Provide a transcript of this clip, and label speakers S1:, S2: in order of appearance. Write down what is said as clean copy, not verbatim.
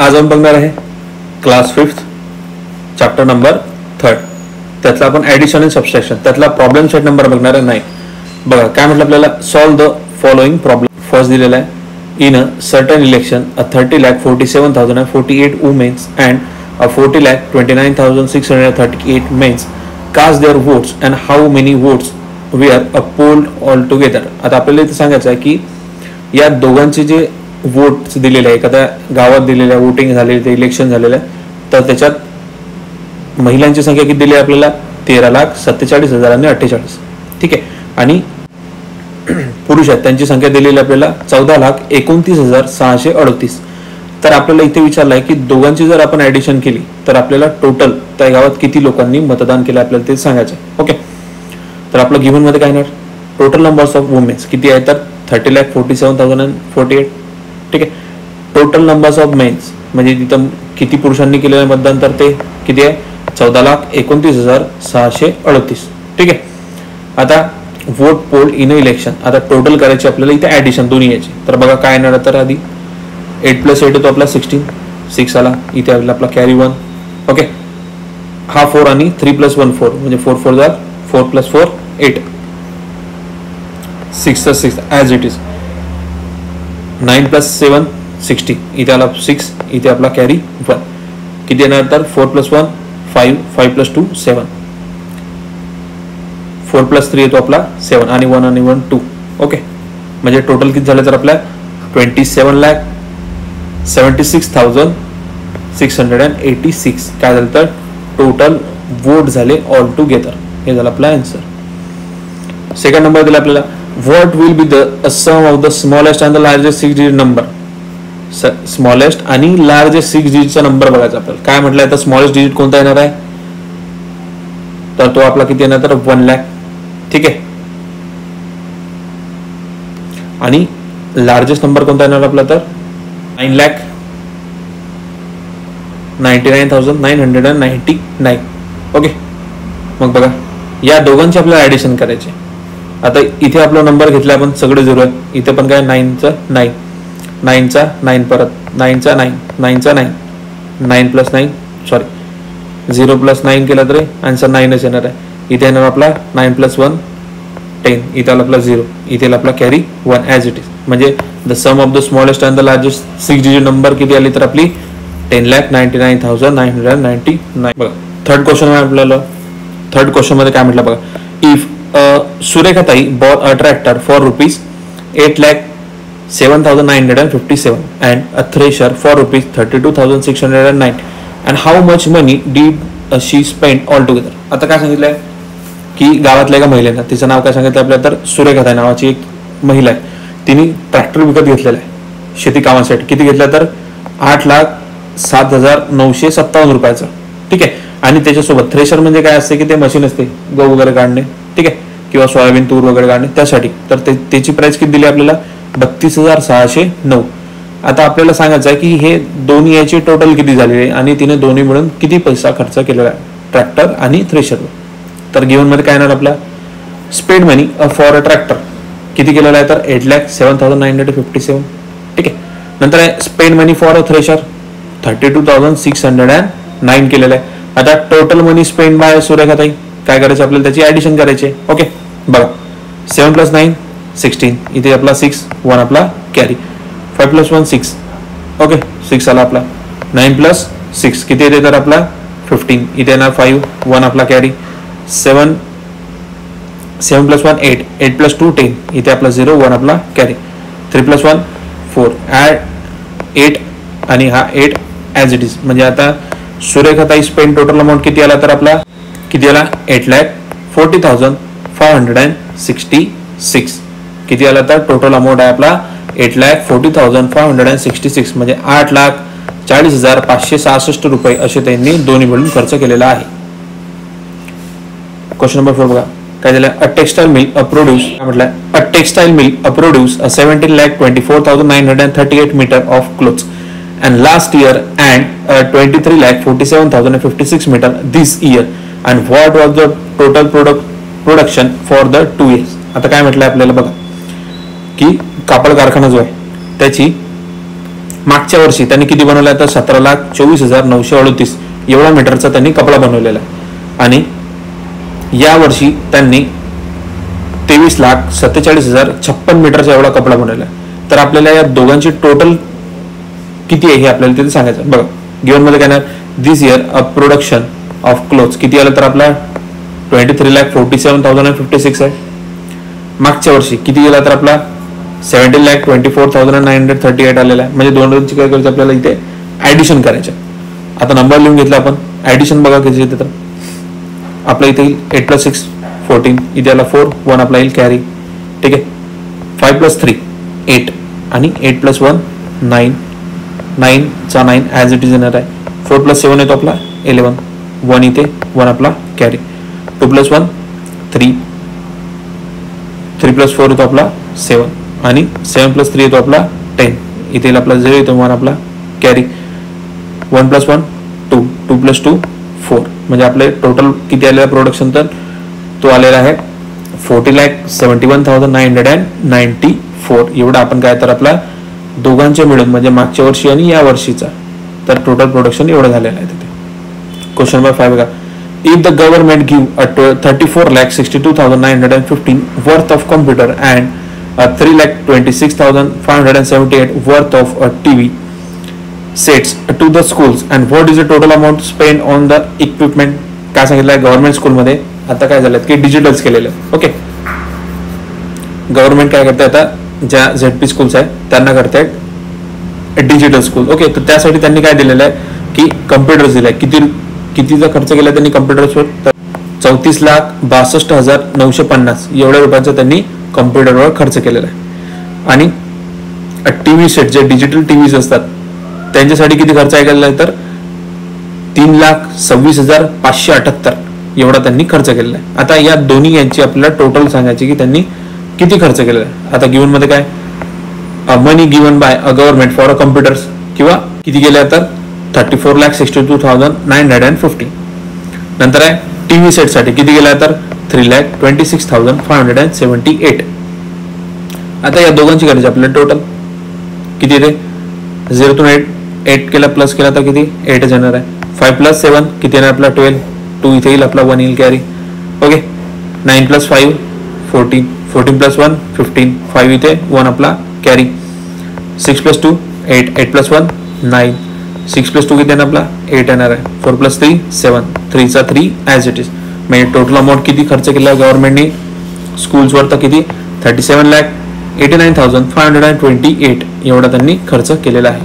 S1: आज आपण बघणार आहे क्लास 5th चॅप्टर नंबर 3 त्यातला आपण ऍडिशन अँड सबट्रॅक्शन त्यातला प्रॉब्लेम सेट नंबर बघणार आहे. नाही बघा काय म्हटलं आपल्याला, solve the following problem. First दिलेला आहे, in a certain election uh 30,47,048 womens and uh 40,29,638 mens cast their votes and how many votes were uh polled all together. आता आपल्याला इथे सांगायचं आहे की या दोघांचे जे वोट्स दिलेले आहे, एखाद्या गावात दिलेल्या वोटिंग झालेले ते इलेक्शन झालेलं आहे, तर त्याच्यात महिलांची संख्या किती दिली आहे आपल्याला, 13,47,048. ठीक आहे. आणि पुरुष आहेत त्यांची संख्या दिलेली आपल्याला 14,29,638. तर आपल्याला इथे विचारलं आहे की दोघांची जर आपण ऍडिशन केली तर आपल्याला टोटल त्या गावात किती लोकांनी मतदान केलं आपल्याला ते सांगायचं आहे. ओके. तर आपलं गिव्हन मध्ये काय येणार, टोटल नंबर्स ऑफ वुमेन्स किती आहे तर 30,47,048. ठीक आहे. टोटल नंबर्स ऑफ मेन्स म्हणजे तिथं किती पुरुषांनी केलेलं मतदान तर ते किती आहे 14,29,638. ठीक आहे. आता वोट पोल इन इलेक्शन, आता टोटल करायचे आपल्याला इथे ऍडिशन दोन्ही याची. तर बघा काय येणार, तर आधी 8 + 8 होतो आपला 16, 6 आला इथे आपला कॅरी 1. ओके. हा 4 आणि 3 + 1 4 म्हणजे 4 4 = 4 + 4 8, 6 + 6 ॲज इट इज. 9 + 7 16 इथे आला 6, इथे आपला कॅरी 1 किती येणार तर 4 + 1 5, 5 + 2 7, 4 + 3 येतो आपला 7 आणि 1 आणि 1 2. ओके. म्हणजे टोटल किती झालं तर आपल्या 27,76,686 काय झालं तर टोटल वोट झाले ऑल टुगेदर. हे झालं आपला आन्सर. सेकंड नंबर दिला आपल्याला, what will be the sum of the smallest and the largest 6 digit number. Smallest आणि लार्जेस्ट 6 डिजिटचा नंबर बघायचा आपल्याला. काय म्हटलंय तर स्मॉलेस्ट डिजिट कोणता येणार आहे तर तो आपला किती येणार तर 1 लाख. ठीक आहे. आणि लार्जेस्ट नंबर कोणता येणार आपला तर 9,99,999. ओके. मग बघा या दोघांचे आपल्याला ऍडिशन करायचे. आता इथे आपला नंबर घेतला आपण सगळे 0 आहे, इथे पण काय 9चा 9, 9चा 9 परत 9चा 9, 9चा 9, 9 + 9 सॉरी 0 + 9 केला तरी आन्सर 9च येणार आहे. इथे येणार आपला 9 + 1 10, इथे आला आपला 0, इथे आपला कॅरी 1 ॲज इट इज. म्हणजे the sum of the smallest and the largest 6 digit number किती आली तर आपली 10,99,999. बघा थर्ड क्वेश्चन आहे आपल्याला. थर्ड क्वेश्चन मध्ये काय म्हटलं बघा, इफ सुरेखाताई bought a tractor for ₹8,07,957 and a thresher for ₹32,609 and how much money did she spend all together. आता काय सांगितलंय की गावातल्या एका महिलेनं, तिचं नाव काय सांगितलं आपल्याला तर सुरेखाताई नावाची एक महिला आहे, तिने ट्रॅक्टर विकत घेतलेला आहे शेती कामासाठी. किती घेतला तर 8,07,957 रुपयाचा. ठीक आहे. आणि त्याच्यासोबत थ्रेशर म्हणजे काय असते की ते मशीन असते गहू वगैरे काढणे, ठीक आहे, किंवा सोयाबीन तूर वगैरे काढणे त्यासाठी. तर त्याची प्राइस किती दिली आपल्याला 32,609. आता आपल्याला सांगायचं आहे की हे दोन्ही याची टोटल किती झालेली आहे आणि तिने दोन्ही मिळून किती पैसा खर्च केलेला आहे ट्रॅक्टर आणि थ्रेशरवर. तर गिव्हन मध्ये काय येणार आपला, spend money for a tractor किती केलेला आहे तर 8,07,957. ठीक आहे. नंतर आहे spend money for a thresher 32,609 केलेलं आहे. आता टोटल मनी स्पेंड बाय सुरेखाताई काय करायचं आपल्याला त्याची ऍडिशन करायची. ओके. बघा 7 + 9 16, इथे आपला 6 1 आपला कॅरी, 5 + 1 6. ओके. 6 आला आपला. 9 + 6 किती येते तर आपला 15, इथे येणार 5 1 आपला कॅरी. 7 + 1 8, 8 + 2 10, इथे आपला 0 1 आपला कॅरी. 3 + 1 4 ॲड 8 आणि हा 8 ॲज इट इज. म्हणजे आता सुरेखाताई स्पेंड टोटल अमाऊंट किती आला तर आपला किती आला 8,40,566. किती आला तर टोटल अमाऊंट आहे आपला 8,40,566 म्हणजे 8,40,566 रुपये असे त्यांनी दोन्ही मिळून खर्च केलेला आहे. क्वेश्चन नंबर 4 बघा काय दिलं, अ टेक्सटाईल मिल प्रोड्यूस काय म्हटलंय, a textile mill produce 17,24,938 metre of clothes and last year and 23,47,056 meter this year and what was the total production for the 2 years. आता काय म्हटलंय आपल्याला बघा की कापड कारखाना जो आहे त्याची मागच्या वर्षी त्यांनी किती बनवला तर 17,24,938 एवढा मीटरचा त्यांनी कपडा बनवलेला आहे. आणि या वर्षी त्यांनी 23,47,056 मीटरचा एवढा कपडा बनवला आहे. तर आपल्याला या दोघांची टोटल किती आहे हे आपल्याला तिथे सांगायचं. बघा गिव्हन मध्ये काय ना, this year a production of clothes किती आलं तर आपला 23,47,056 आहे. मागच्या वर्षी किती गेला तर आपला 17,24,938 आलेला आहे. म्हणजे दोनची काय करायचं आपल्याला इथे ऍडिशन करायचं. आता नंबर लिहून घेतला आपण, ऍडिशन बघा किती येते तर आपल्या इथे येईल 8 + 6 14, इथे आला 4 1 आपला येईल कॅरी. ठीक आहे. 5 + 3 8 आणि 8 + 1 9 9 चा 9 ॲज इट इज येणार आहे. 4 + 7 येतो आपला 11 1 इथे 1 आपला कॅरी. 2 + 1 3 3 + 4 येतो आपला 7 आणि 7 + 3 येतो आपला 10 इथे येईल आपला 0 येतो 1 आपला कॅरी. 1 + 1 2 2 + 2 4 म्हणजे आपले टोटल किती आलेला प्रोडक्शन तर तो आलेला आहे 40,71,994 एवढा. आपण काय तर आपला दोघांचे मिळून म्हणजे मागच्या वर्षी आणि या वर्षीचा तर टोटल प्रोडक्शन एवढं झालेलं आहे तिथे. क्वेश्चन नंबर 5 बघा. If the government give a 34,62,915 worth of computer and 3,26,578 worth of TV sets to the schools and what is the total amount spent on the equipment. काय सांगितलं गव्हर्नमेंट स्कूलमध्ये आता काय झालं की डिजिटल्स केलेलं. ओके. गव्हर्नमेंट काय करते आता ज्या ZP स्कूल्स आहेत त्यांना करतायत डिजिटल स्कूल. ओके. तर त्यासाठी त्यांनी काय दिलेलं आहे की कम्प्युटर्स दिलाय. कितीचा खर्च केला त्यांनी कम्प्युटर्सवर तर 34,62,950 एवढ्या रुपयांचा त्यांनी कम्प्युटरवर खर्च केलेला आहे. आणि TV सेट जे डिजिटल TVs असतात त्यांच्यासाठी किती खर्च केलेला आहे तर 3,26,578 एवढा त्यांनी खर्च केलेला आहे. आता या दोन्ही यांची आपल्याला टोटल सांगायची की त्यांनी किती खर्च केलेला आहे. आता गिव्हन मध्ये काय money given by a government for a computers किंवा किती गेले तर 34,62,950. नंतर आहे TV सेट साठी किती गेला तर 3,26,578. आता या दोघांची करायची आपल्याला टोटल किती येते 0 to 8 केला प्लस केला तर किती 8 येणार आहे. 5 + 7 किती येणार आपला 12 2 इथे येईल आपला 1 येईल कॅरी. ओके. 9 + 5 14 14 + 1 15 5 इथे 1 आपला कॅरी. 6 + 2 8 8 + 1 9 6 + 2 किती येणार आपला 8 येणार आहे. 4 + 3 7 3 चा 3 ॲज इट इज. म्हणजे टोटल अमाऊंट किती खर्च केला गव्हर्नमेंटने स्कूल्सवर तर किती 37,89,528 एवढा त्यांनी खर्च केलेला आहे.